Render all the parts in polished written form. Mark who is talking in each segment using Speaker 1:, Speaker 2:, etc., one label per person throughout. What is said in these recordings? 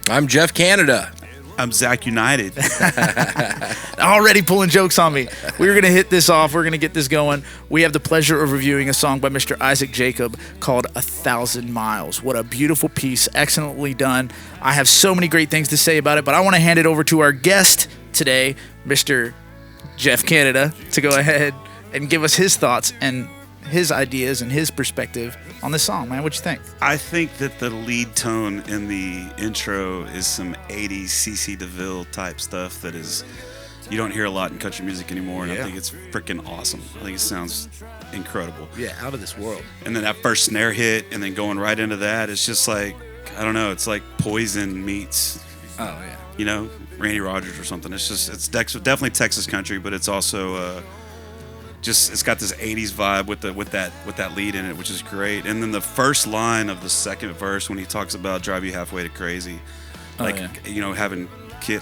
Speaker 1: I'm Jeff Canada.
Speaker 2: I'm Zakk United.
Speaker 3: Already pulling jokes on me. We're going to hit this off. We're going to get this going. We have the pleasure of reviewing a song by Mr. Isaac Jacob called 1,000 Miles. What a beautiful piece. Excellently done. I have so many great things to say about it, but I want to hand it over to our guest today, Mr. Jeff Canada, to go ahead and give us his thoughts and his ideas and his perspective on this song, man. What you think?
Speaker 2: I think that the lead tone in the intro is some 80s CC DeVille type stuff that is you don't hear a lot in country music anymore, and I think it's freaking awesome. I think it sounds incredible.
Speaker 3: Yeah, out of this world.
Speaker 2: And then that first snare hit and then going right into that, it's just like, I don't know, it's like Poison meets, Randy Rogers or something. It's definitely Texas country, but it's also it's got this 80s vibe with that lead in it, which is great. And then the first line of the second verse when he talks about drive you halfway to crazy, having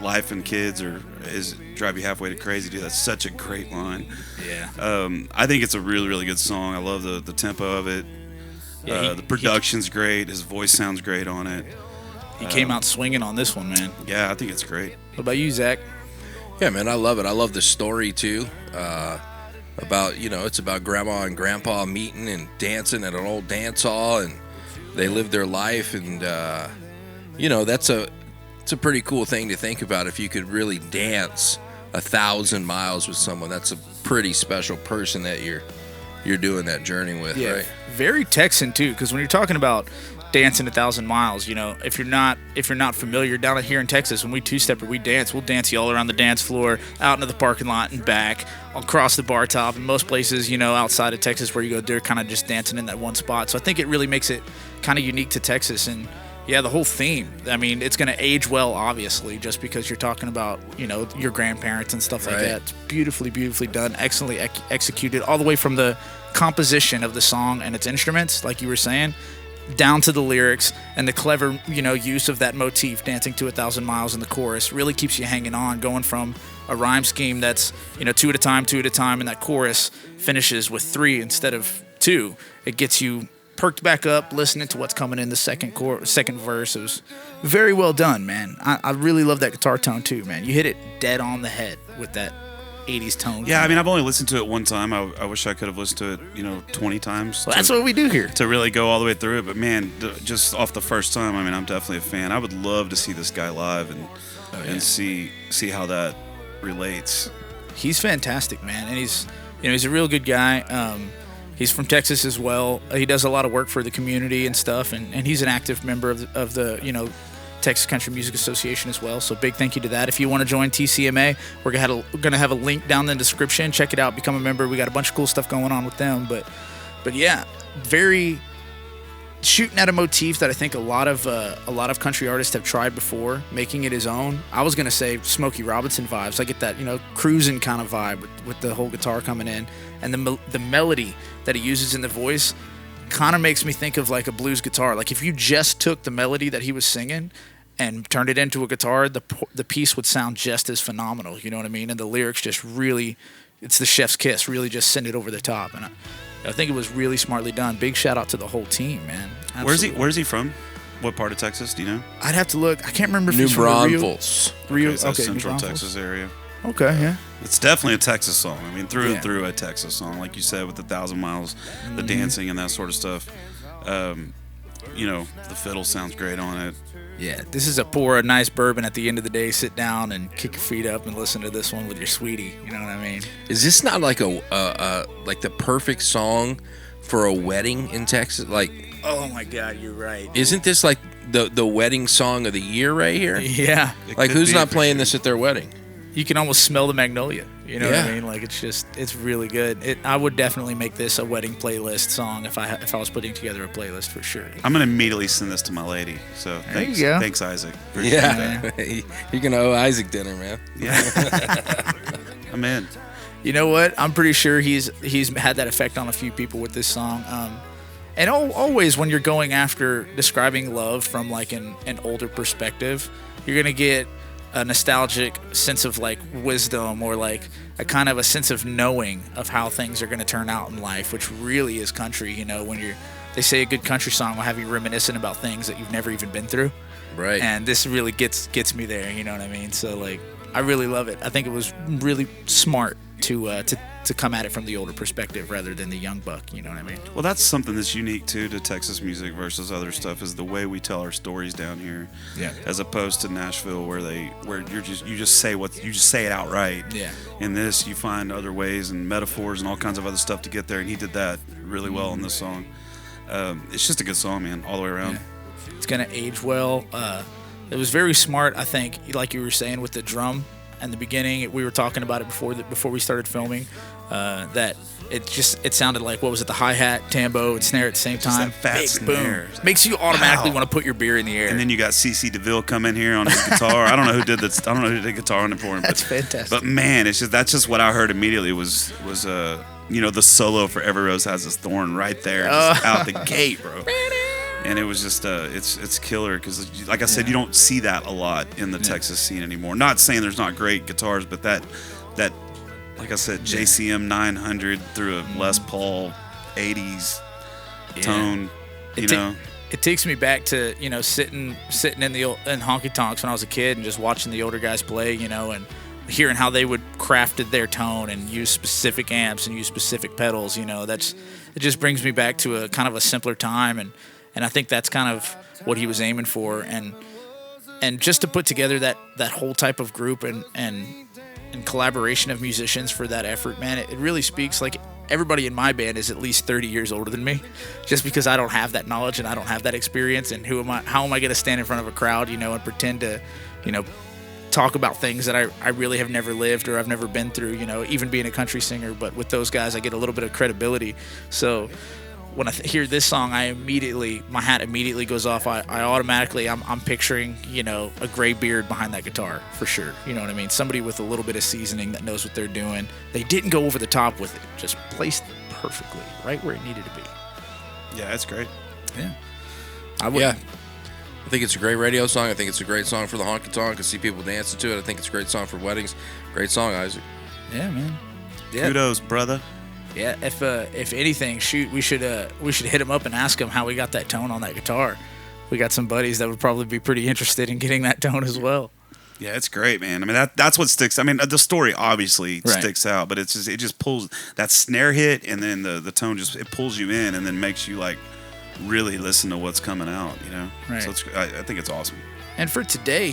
Speaker 2: life and kids or is drive you halfway to crazy, dude. That's such a great line.
Speaker 3: Yeah.
Speaker 2: I think it's a really, really good song. I love the tempo of it. The production's great. His voice sounds great on it.
Speaker 3: He came out swinging on this one, man.
Speaker 2: Yeah, I think it's great.
Speaker 3: What about you, Zakk?
Speaker 1: Yeah, man, I love it. I love the story too. It's about grandma and grandpa meeting and dancing at an old dance hall, and they live their life, and it's a pretty cool thing to think about. If you could really dance 1,000 miles with someone, that's a pretty special person that you're doing that journey with, right?
Speaker 3: Very Texan too, because when you're talking about dancing 1,000 miles, if you're not familiar, down here in Texas, when we two-stepper, we'll dance you all around the dance floor, out into the parking lot and back, across the bar top, and most places, outside of Texas where you go, they're kind of just dancing in that one spot. So I think it really makes it kind of unique to Texas. And yeah, the whole theme, I mean, it's going to age well, obviously, just because you're talking about, your grandparents and stuff like that. It's beautifully, beautifully done, excellently executed, all the way from the composition of the song and its instruments, like you were saying, down to the lyrics and the clever, use of that motif, dancing to 1,000 miles in the chorus, really keeps you hanging on, going from a rhyme scheme that's, two at a time, and that chorus finishes with 3 instead of 2. It gets you perked back up, listening to what's coming in the second verse. It was very well done, man. I really love that guitar tone too, man. You hit it dead on the head with that 80s tone.
Speaker 2: Yeah, I mean, I've only listened to it one time. I wish I could have listened to it, 20 times.
Speaker 3: Well, that's what we do here.
Speaker 2: To really go all the way through it. But, man, just off the first time, I mean, I'm definitely a fan. I would love to see this guy live and see how that relates.
Speaker 3: He's fantastic, man. And he's a real good guy. He's from Texas as well. He does a lot of work for the community and stuff. And he's an active member of the Texas Country Music Association as well. So big thank you to that. If you want to join TCMA, we're going to have a link down in the description. Check it out. Become a member. We got a bunch of cool stuff going on with them. But yeah, very shooting at a motif that I think a lot of country artists have tried before, making it his own. I was going to say Smokey Robinson vibes. I get that, cruising kind of vibe with the whole guitar coming in. And the melody that he uses in the voice kind of makes me think of like a blues guitar. Like if you just took the melody that he was singing and turned it into a guitar, the piece would sound just as phenomenal. You know what I mean? And the lyrics just really, it's the chef's kiss, really just send it over the top. And I think it was really smartly done. Big shout out to the whole team, man. Absolutely.
Speaker 2: Where's he from? What part of Texas? Do you know?
Speaker 3: I'd have to look. I can't remember if
Speaker 1: New
Speaker 3: he's from
Speaker 1: Braunfels.
Speaker 2: Okay, Central Texas area.
Speaker 3: Okay, yeah.
Speaker 2: It's definitely a Texas song. I mean, through and through a Texas song, like you said, with the 1,000 miles, the dancing and that sort of stuff. The fiddle sounds great on it.
Speaker 3: Yeah, this is pour a nice bourbon at the end of the day, sit down and kick your feet up and listen to this one with your sweetie. You know what I mean?
Speaker 1: Is this not like like the perfect song for a wedding in Texas? Like,
Speaker 3: oh my God, you're right.
Speaker 1: Isn't this like the wedding song of the year right here?
Speaker 3: Yeah.
Speaker 1: Like, who's not playing this at their wedding?
Speaker 3: You can almost smell the magnolia. You know what I mean? Like, it's really good. I would definitely make this a wedding playlist song if I was putting together a playlist for sure.
Speaker 2: I'm gonna immediately send this to my lady. So thanks,
Speaker 3: you go.
Speaker 2: Thanks, Isaac.
Speaker 1: You're gonna owe Isaac dinner, man.
Speaker 2: Yeah, I'm in.
Speaker 3: You know what? I'm pretty sure he's had that effect on a few people with this song. And always when you're going after describing love from like an older perspective, you're gonna get a nostalgic sense of like wisdom, or like a kind of a sense of knowing of how things are going to turn out in life, which really is country. When they say a good country song will have you reminiscing about things that you've never even been through.
Speaker 1: Right.
Speaker 3: And this really gets me there. You know what I mean? So like, I really love it. I think it was really smart to come at it from the older perspective rather than the young buck. You know what I mean?
Speaker 2: Well, that's something that's unique too to Texas music versus other stuff, is the way we tell our stories down here.
Speaker 3: Yeah.
Speaker 2: As opposed to Nashville, where you just say it outright.
Speaker 3: Yeah.
Speaker 2: In this, you find other ways and metaphors and all kinds of other stuff to get there, and he did that really well in this song. It's just a good song, man, all the way around.
Speaker 3: Yeah. It's gonna age well. It was very smart, I think, like you were saying with the drum in the beginning. We were talking about it before we started filming. That it sounded like, what was it, the hi-hat, tambo, and snare at the same time.
Speaker 2: Just that fat snare.
Speaker 3: Boom. Makes you automatically want to put your beer in the air.
Speaker 2: And then you got CC DeVille come in here on his guitar. I don't know who did that. I don't know who did guitar on it for him.
Speaker 3: That's fantastic.
Speaker 2: But man, that's just what I heard immediately was the solo for Every Rose Has Its Thorn right there, just out the gate, bro. And it was just it's killer because, like I said, you don't see that a lot in the Texas scene anymore. Not saying there's not great guitars, but that like I said, JCM 900 through a Les Paul 80s tone,
Speaker 3: It takes me back to, sitting in honky tonks when I was a kid and just watching the older guys play, and hearing how they would crafted their tone and use specific amps and use specific pedals. It just brings me back to a kind of a simpler time, and I think that's kind of what he was aiming for, and just to put together that whole type of group and collaboration of musicians for that effort, man, it really speaks. Like, everybody in my band is at least 30 years older than me, just because I don't have that knowledge and I don't have that experience. And how am I going to stand in front of a crowd, and pretend to, talk about things that I really have never lived or I've never been through, even being a country singer. But with those guys, I get a little bit of credibility. So when I hear this song, my hat immediately goes off. I automatically, I'm picturing, a gray beard behind that guitar for sure. You know what I mean? Somebody with a little bit of seasoning that knows what they're doing. They didn't go over the top with it. Just placed perfectly right where it needed to be.
Speaker 2: Yeah, that's great.
Speaker 3: Yeah.
Speaker 1: I think it's a great radio song. I think it's a great song for the honky tonk. I can see people dancing to it. I think it's a great song for weddings. Great song, Isaac.
Speaker 3: Yeah, man. Yeah.
Speaker 2: Kudos, brother.
Speaker 3: Yeah, if anything, shoot, we should hit him up and ask him how we got that tone on that guitar. We got some buddies that would probably be pretty interested in getting that tone as well.
Speaker 2: Yeah, it's great, man. I mean, that's what sticks. I mean, the story obviously sticks out, but it just pulls that snare hit, and then the tone it pulls you in, and then makes you like really listen to what's coming out.
Speaker 3: Right.
Speaker 2: So I think it's awesome.
Speaker 3: And for today,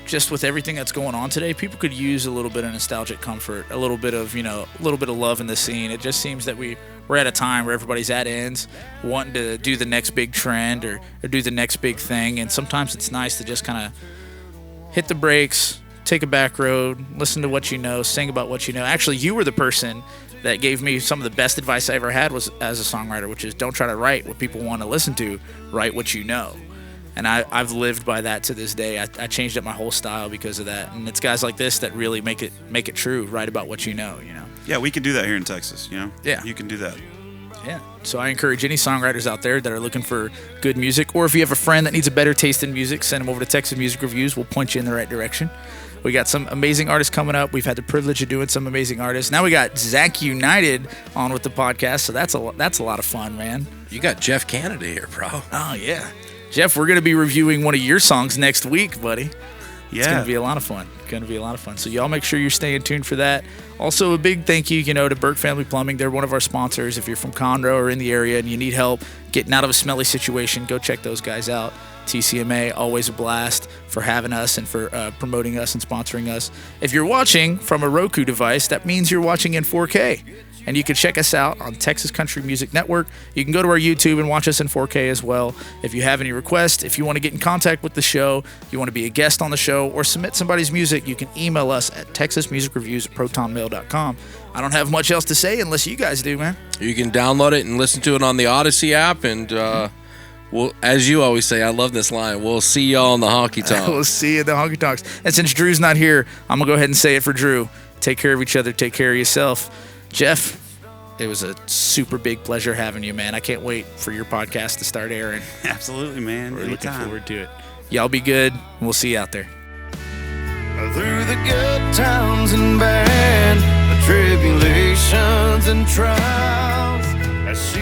Speaker 3: just with everything that's going on today, people could use a little bit of nostalgic comfort, a little bit of love in the scene. It just seems that we're at a time where everybody's at ends, wanting to do the next big trend or do the next big thing. And sometimes it's nice to just kind of hit the brakes, take a back road, listen to what you know, sing about what you know. Actually, you were the person that gave me some of the best advice I ever had was as a songwriter, which is don't try to write what people want to listen to, write what you know. And I've lived by that to this day. I changed up my whole style because of that. And it's guys like this that really make it true, write about what you know.
Speaker 2: Yeah, we can do that here in Texas,
Speaker 3: Yeah.
Speaker 2: You can do that.
Speaker 3: Yeah. So I encourage any songwriters out there that are looking for good music, or if you have a friend that needs a better taste in music, send them over to Texas Music Reviews. We'll point you in the right direction. We got some amazing artists coming up. We've had the privilege of doing some amazing artists. Now we got Zakk United on with the podcast, so that's a lot of fun, man.
Speaker 1: You got Jeff Canada here, bro.
Speaker 3: Oh, yeah. Jeff, we're going to be reviewing one of your songs next week, buddy.
Speaker 2: Yeah.
Speaker 3: It's going to be a lot of fun. So y'all make sure you're staying tuned for that. Also, a big thank you, to Burke Family Plumbing. They're one of our sponsors. If you're from Conroe or in the area and you need help getting out of a smelly situation, go check those guys out. TCMA, always a blast for having us and for promoting us and sponsoring us. If you're watching from a Roku device, that means you're watching in 4K. And you can check us out on Texas Country Music Network. You can go to our YouTube and watch us in 4K as well. If you have any requests, if you want to get in contact with the show, you want to be a guest on the show, or submit somebody's music, you can email us at texasmusicreviews@protonmail.com. I don't have much else to say unless you guys do, man.
Speaker 1: You can download it and listen to it on the Odyssey app. And, well, as you always say, I love this line, we'll see y'all in the honky tonk.
Speaker 3: We'll see you in the honky tonks. And since Drew's not here, I'm going to go ahead and say it for Drew. Take care of each other. Take care of yourself. Jeff, it was a super big pleasure having you, man. I can't wait for your podcast to start airing.
Speaker 2: Absolutely, man.
Speaker 3: We're looking forward to it. Y'all be good, and we'll see you out there.
Speaker 4: Through the good times and bad, the tribulations and trials, as she